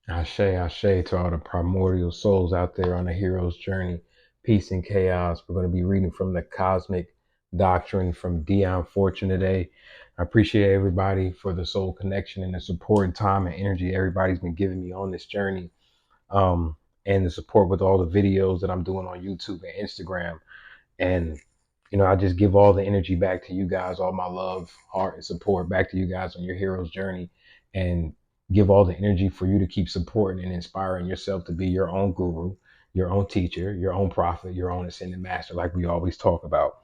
Ashe, Ashe to all the primordial souls out there on the hero's journey. Peace and chaos. We're going to be reading from the Cosmic Doctrine from Dion Fortune today. I appreciate everybody for the soul connection and the support and time and energy everybody's been giving me on this journey. And the support with all the videos that I'm doing on YouTube and Instagram. And, I just give all the energy back to you guys, all my love, heart, and support back to you guys on your hero's journey, and give all the energy for you to keep supporting and inspiring yourself to be your own guru, your own teacher, your own prophet, your own ascended master, like we always talk about.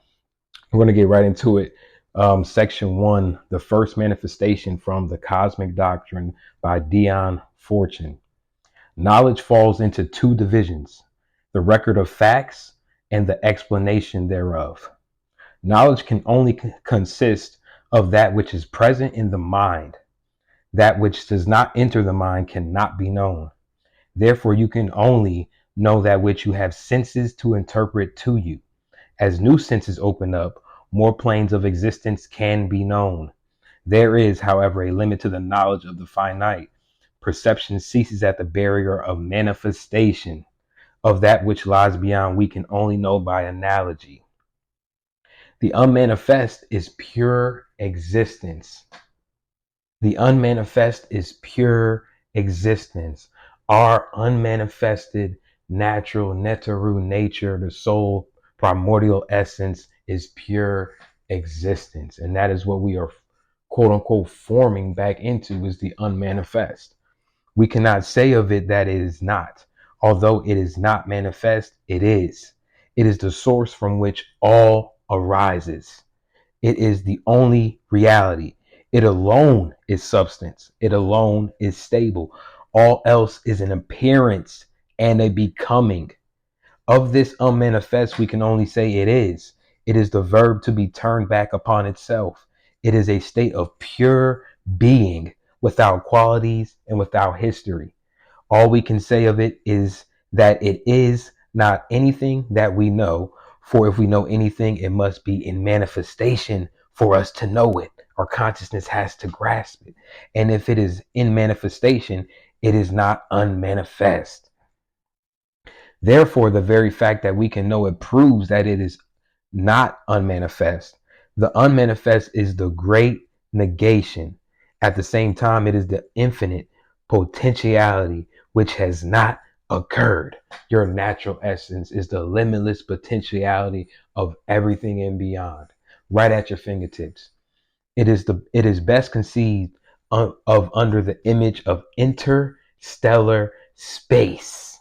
We're going to get right into it. Section 1, the first manifestation from the Cosmic Doctrine by Dion Fortune. Knowledge falls into two divisions: the record of facts and the explanation thereof. Knowledge can only consist of that which is present in the mind. That which does not enter the mind cannot be known. Therefore, you can only know that which you have senses to interpret to you. As new senses open up, more planes of existence can be known. There is, however, a limit to the knowledge of the finite. Perception ceases at the barrier of manifestation. Of that which lies beyond, we can only know by analogy. The unmanifest is pure existence. The unmanifest is pure existence. Our unmanifested natural netaru nature, the soul primordial essence, is pure existence. And that is what we are quote unquote forming back into, is the unmanifest. We cannot say of it that it is not. Although it is not manifest, it is. It is the source from which all arises. It is the only reality. It alone is substance. It alone is stable. All else is an appearance and a becoming. Of this unmanifest, we can only say it is. It is the verb to be turned back upon itself. It is a state of pure being, without qualities and without history. All we can say of it is that it is not anything that we know, for if we know anything, it must be in manifestation for us to know it. Our consciousness has to grasp it. And if it is in manifestation, it is not unmanifest. Therefore, the very fact that we can know it proves that it is not unmanifest. The unmanifest is the great negation. At the same time, it is the infinite potentiality which has not occurred. Your natural essence is the limitless potentiality of everything and beyond, right at your fingertips. It is best conceived of under the image of interstellar space.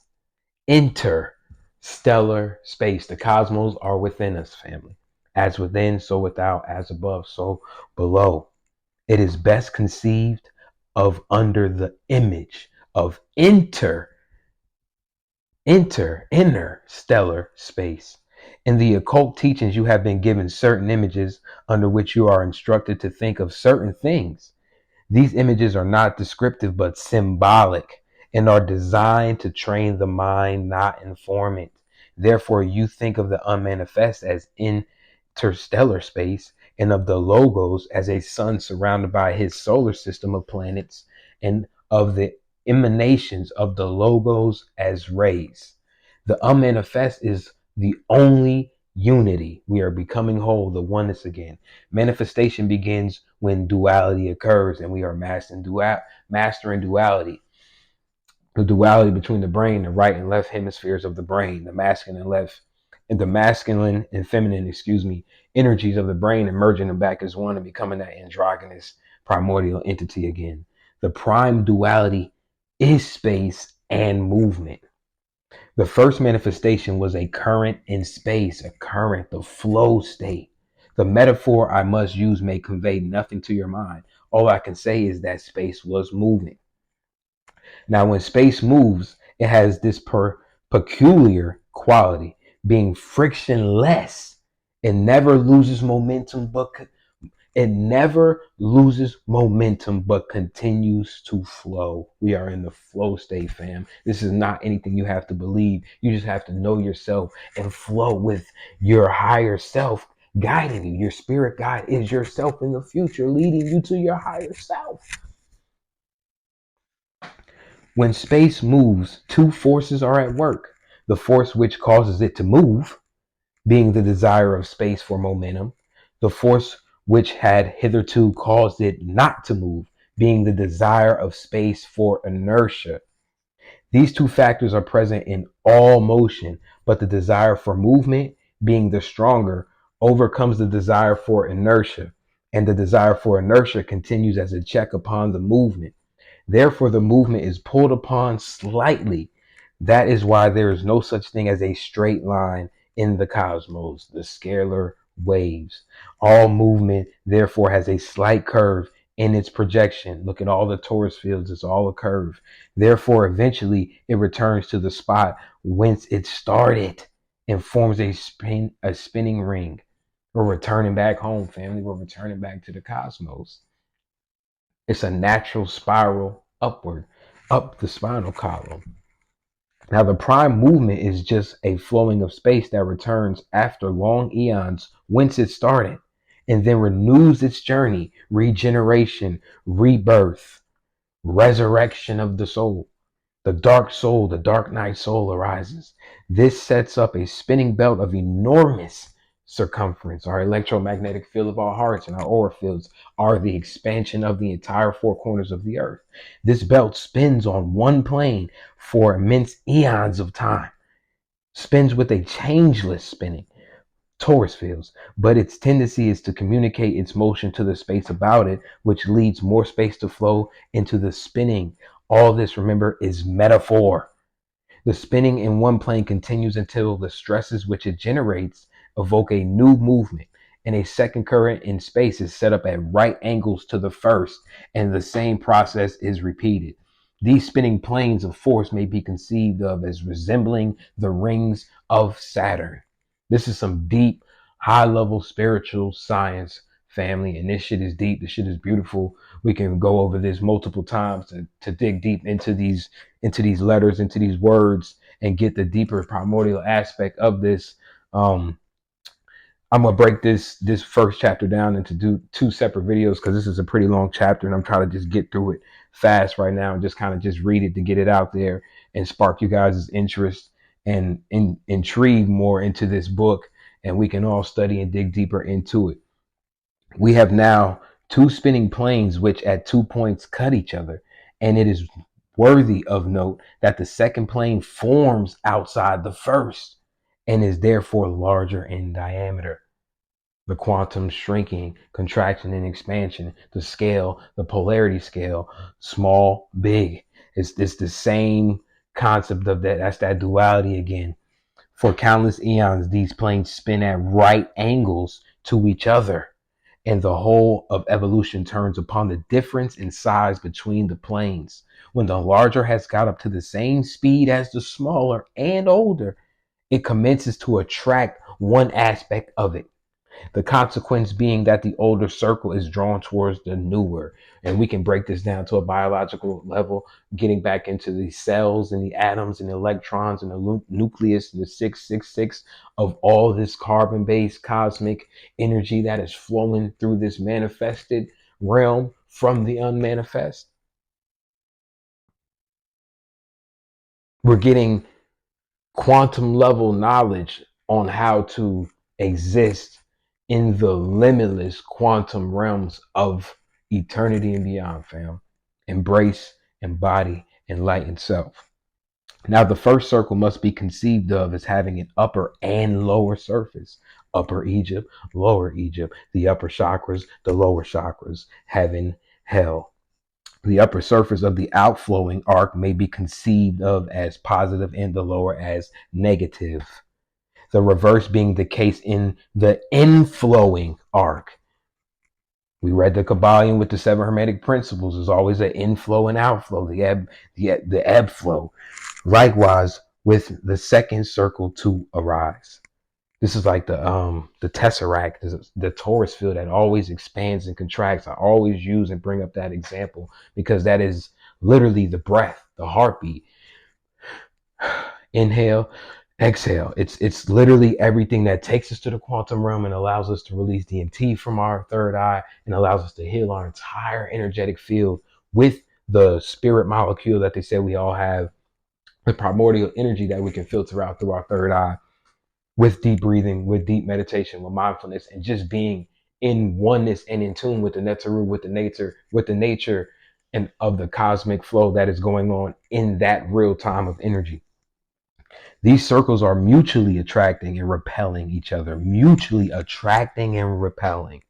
Interstellar space. The cosmos are within us, family. As within, so without; as above, so below. It is best conceived of under the image of interstellar space. In the occult teachings, you have been given certain images under which you are instructed to think of certain things. These images are not descriptive but symbolic, and are designed to train the mind, not inform it. Therefore, you think of the unmanifest as interstellar space, and of the logos as a sun surrounded by his solar system of planets, and of the emanations of the logos as rays. The unmanifest is the only unity. We are becoming whole, the oneness again. Manifestation begins when duality occurs, and we are mastering duality. The duality between the brain, the right and left hemispheres of the brain, the masculine and left, and the masculine and feminine, energies of the brain, and merging them back as one and becoming that androgynous primordial entity again. The prime duality is space and movement. The first manifestation was a current in space, a current, the flow state. The metaphor I must use may convey nothing to your mind. All I can say is that space was moving. Now, when space moves, it has this peculiar quality, being frictionless. It never loses momentum, but continues to flow. We are in the flow state, fam. This is not anything you have to believe. You just have to know yourself and flow with your higher self guiding you. Your spirit guide is yourself in the future, leading you to your higher self. When space moves, two forces are at work. The force which causes it to move, being the desire of space for momentum. The force which had hitherto caused it not to move, being the desire of space for inertia. These two factors are present in all motion, but the desire for movement, being the stronger, overcomes the desire for inertia, and the desire for inertia continues as a check upon the movement. Therefore, the movement is pulled upon slightly. That is why there is no such thing as a straight line in the cosmos, the scalar waves. All movement, therefore, has a slight curve in its projection. Look at all the torus fields, it's all a curve. Therefore, eventually, it returns to the spot whence it started and forms a spinning ring. We're returning back home, family. We're returning back to the cosmos. It's a natural spiral upward, up the spinal column. Now, the prime movement is just a flowing of space that returns after long eons whence it started and then renews its journey, regeneration, rebirth, resurrection of the soul. The dark soul, the dark night soul arises. This sets up a spinning belt of enormous circumference. Our electromagnetic field of our hearts and our aura fields are the expansion of the entire four corners of the earth. This belt spins on one plane for immense eons of time, spins with a changeless spinning torus fields, but its tendency is to communicate its motion to the space about it, which leads more space to flow into the spinning. All this, remember, is metaphor. The spinning in one plane continues until the stresses which it generates evoke a new movement, and a second current in space is set up at right angles to the first, and the same process is repeated. These spinning planes of force may be conceived of as resembling the rings of Saturn. This is some deep, high level spiritual science, family, and this shit is deep. This shit is beautiful. We can go over this multiple times to dig deep into these letters, into these words, and get the deeper primordial aspect of this. I'm gonna break this first chapter down into two separate videos because this is a pretty long chapter, and I'm trying to just get through it fast right now and just kind of just read it to get it out there and spark you guys' interest and intrigue more into this book, and we can all study and dig deeper into it. We have now two spinning planes which at 2 points cut each other, and it is worthy of note that the second plane forms outside the first and is therefore larger in diameter. The quantum shrinking, contraction, and expansion, the scale, the polarity scale, small, big. It's the same concept of that. That's that duality again. For countless eons, these planes spin at right angles to each other, and the whole of evolution turns upon the difference in size between the planes. When the larger has got up to the same speed as the smaller and older, it commences to attract one aspect of it. The consequence being that the older circle is drawn towards the newer. And we can break this down to a biological level, getting back into the cells and the atoms and the electrons and the nucleus and the 666 of all this carbon-based cosmic energy that is flowing through this manifested realm from the unmanifest. We're getting quantum level knowledge on how to exist in the limitless quantum realms of eternity and beyond, fam. Embrace, embody, enlighten self. Now, the first circle must be conceived of as having an upper and lower surface. Upper Egypt, lower Egypt, the upper chakras, the lower chakras, heaven, hell. The upper surface of the outflowing arc may be conceived of as positive and the lower as negative. The reverse being the case in the inflowing arc. We read the Kabbalion with the 7 Hermetic principles. There's always an inflow and outflow, the ebb flow. Likewise, with the second circle to arise. This is like the tesseract, the torus field that always expands and contracts. I always use and bring up that example because that is literally the breath, the heartbeat. Inhale, exhale. It's literally everything that takes us to the quantum realm and allows us to release DMT from our third eye and allows us to heal our entire energetic field with the spirit molecule that they say we all have, the primordial energy that we can filter out through our third eye with deep breathing, with deep meditation, with mindfulness, and just being in oneness and in tune with the Netzeru, with the nature and of the cosmic flow that is going on in that real time of energy. These circles are mutually attracting and repelling each other, mutually attracting and repelling,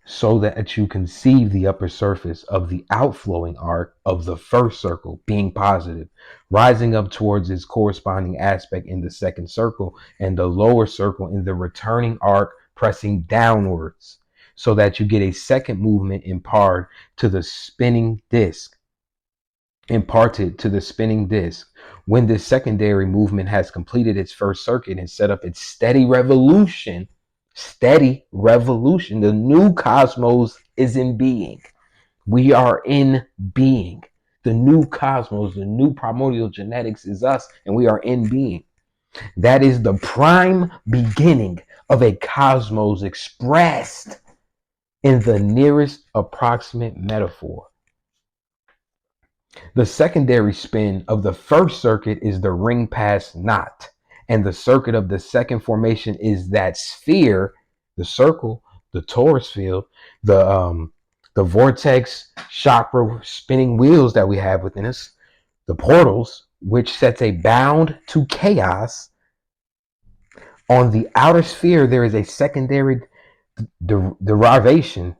so that you conceive the upper surface of the outflowing arc of the first circle being positive, rising up towards its corresponding aspect in the second circle, and the lower circle in the returning arc pressing downwards, so that you get a second movement imparted to the spinning disc. When this secondary movement has completed its first circuit and set up its steady revolution, the new cosmos is in being. We are in being. The new cosmos, the new primordial genetics is us, and we are in being. That is the prime beginning of a cosmos expressed in the nearest approximate metaphor. The secondary spin of the first circuit is the ring pass knot, and the circuit of the second formation is that sphere, the circle, the torus field, the vortex chakra spinning wheels that we have within us, the portals, which sets a bound to chaos. On the outer sphere, there is a secondary derivation.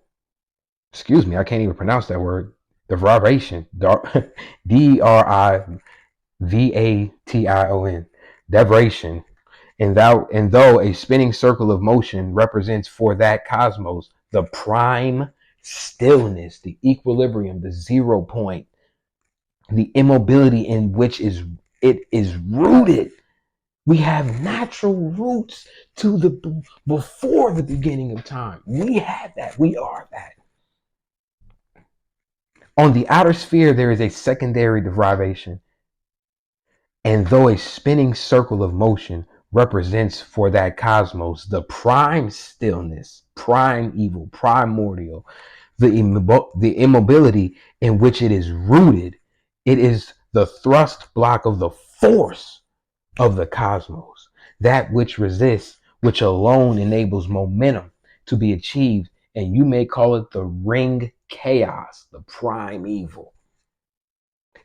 Excuse me, I can't even pronounce that word. Derivation. Devation. Derivation. And though a spinning circle of motion represents for that cosmos the prime stillness, the equilibrium, the 0 point, the immobility in which it is rooted. We have natural roots to the before the beginning of time. We have that. We are that. On the outer sphere, there is a secondary derivation. And though a spinning circle of motion represents for that cosmos the prime stillness, prime evil, primordial, the immobility in which it is rooted, it is the thrust block of the force of the cosmos, that which resists, which alone enables momentum to be achieved. And you may call it the ring chaos, the prime evil.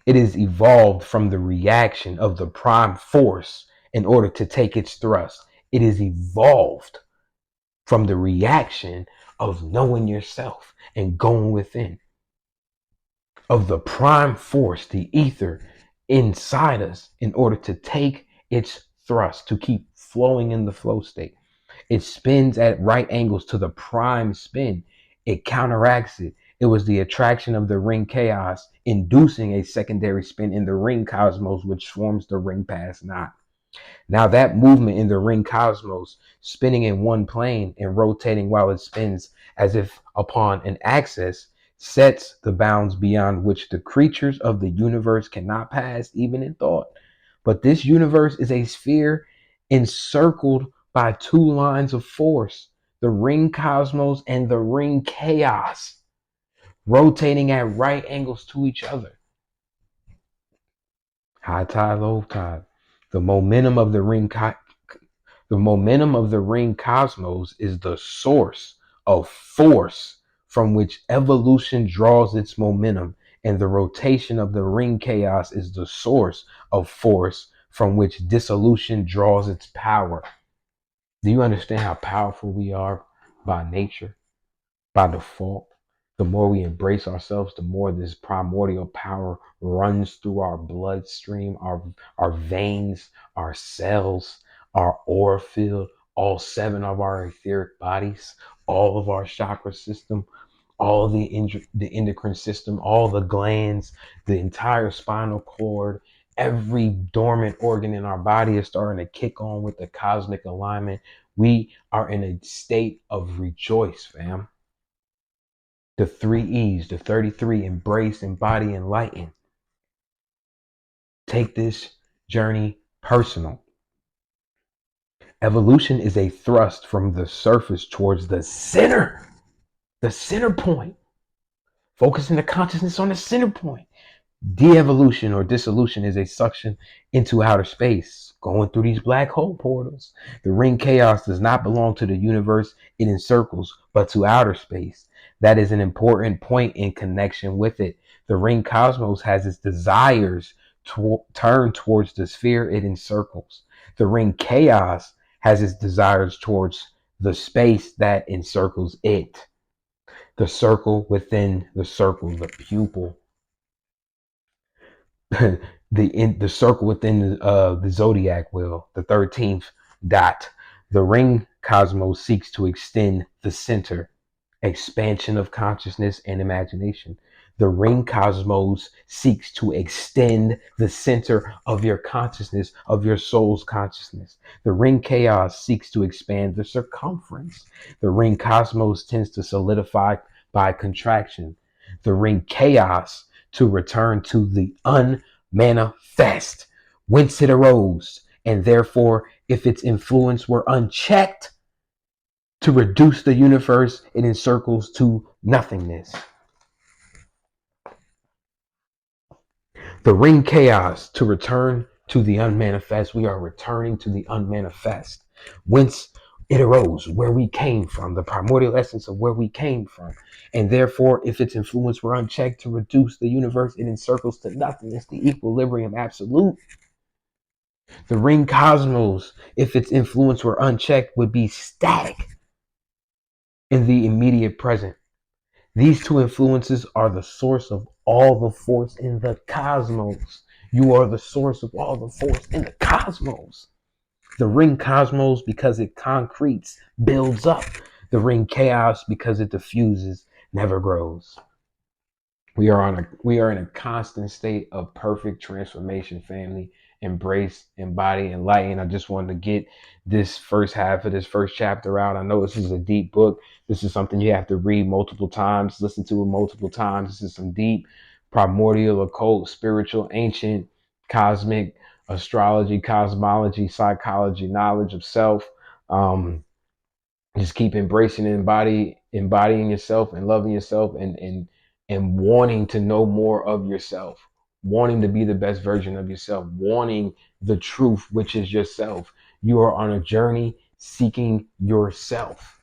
It is evolved from the reaction of the prime force in order to take its thrust. It is evolved from the reaction of knowing yourself and going within, of the prime force, the ether inside us, in order to take its thrust, to keep flowing in the flow state. It spins at right angles to the prime spin. It counteracts it. It was the attraction of the ring chaos inducing a secondary spin in the ring cosmos, which forms the ring pass knot. Now that movement in the ring cosmos, spinning in one plane and rotating while it spins as if upon an axis, sets the bounds beyond which the creatures of the universe cannot pass, even in thought. But this universe is a sphere encircled by two lines of force, the ring cosmos and the ring chaos, rotating at right angles to each other. High tide, low tide. The momentum of the ring cosmos is the source of force from which evolution draws its momentum, and the rotation of the ring chaos is the source of force from which dissolution draws its power. Do you understand how powerful we are by nature, by default? The more we embrace ourselves, the more this primordial power runs through our bloodstream, our veins, our cells, our aura field, all 7 of our etheric bodies, all of our chakra system, all of the endocrine system, all the glands, the entire spinal cord. Every dormant organ in our body is starting to kick on with the cosmic alignment. We are in a state of rejoice, fam. The 3 E's, the 33, embrace, embody, enlighten. Take this journey personal. Evolution is a thrust from the surface towards the center point. Focusing the consciousness on the center point. De-evolution or dissolution is a suction into outer space, going through these black hole portals. The ring chaos does not belong to the universe it encircles, but to outer space. That is an important point in connection with it. The ring cosmos has its desires turned towards the sphere it encircles. The ring chaos has its desires towards the space that encircles it. The circle within the circle, the pupil. The circle within the zodiac wheel, the 13th dot. The ring cosmos seeks to extend the center, expansion of consciousness and imagination. The ring cosmos seeks to extend the center of your consciousness, of your soul's consciousness. The ring chaos seeks to expand the circumference. The ring cosmos tends to solidify by contraction. The ring chaos to return to the unmanifest, whence it arose, and therefore, if its influence were unchecked, to reduce the universe it encircles to nothingness. The ring chaos to return to the unmanifest. We are returning to the unmanifest, whence it arose, where we came from, the primordial essence of where we came from. And therefore, if its influence were unchecked, to reduce the universe it encircles to nothingness, the equilibrium absolute. The ring cosmos, if its influence were unchecked, would be static in the immediate present. These two influences are the source of all the force in the cosmos. You are the source of all the force in the cosmos. The ring cosmos, because it concretes, builds up. The ring chaos, because it diffuses, never grows. We are in a constant state of perfect transformation, family. Embrace, embody, enlighten. I just wanted to get this first half of this first chapter out. I know this is a deep book. This is something you have to read multiple times, listen to it multiple times. This is some deep, primordial, occult, spiritual, ancient, cosmic, astrology, cosmology, psychology, knowledge of self. Just keep embracing and embodying yourself and loving yourself and wanting to know more of yourself, wanting to be the best version of yourself, wanting the truth, which is yourself. You are on a journey seeking yourself.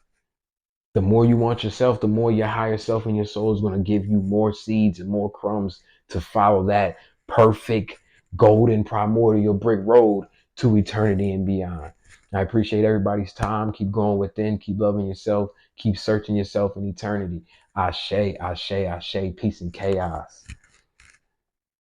The more you want yourself, the more your higher self and your soul is going to give you more seeds and more crumbs to follow that perfect golden primordial brick road to eternity and beyond. I appreciate everybody's time. Keep going within, keep loving yourself, keep searching yourself in eternity. Ashe, ashe, ashe, peace and chaos.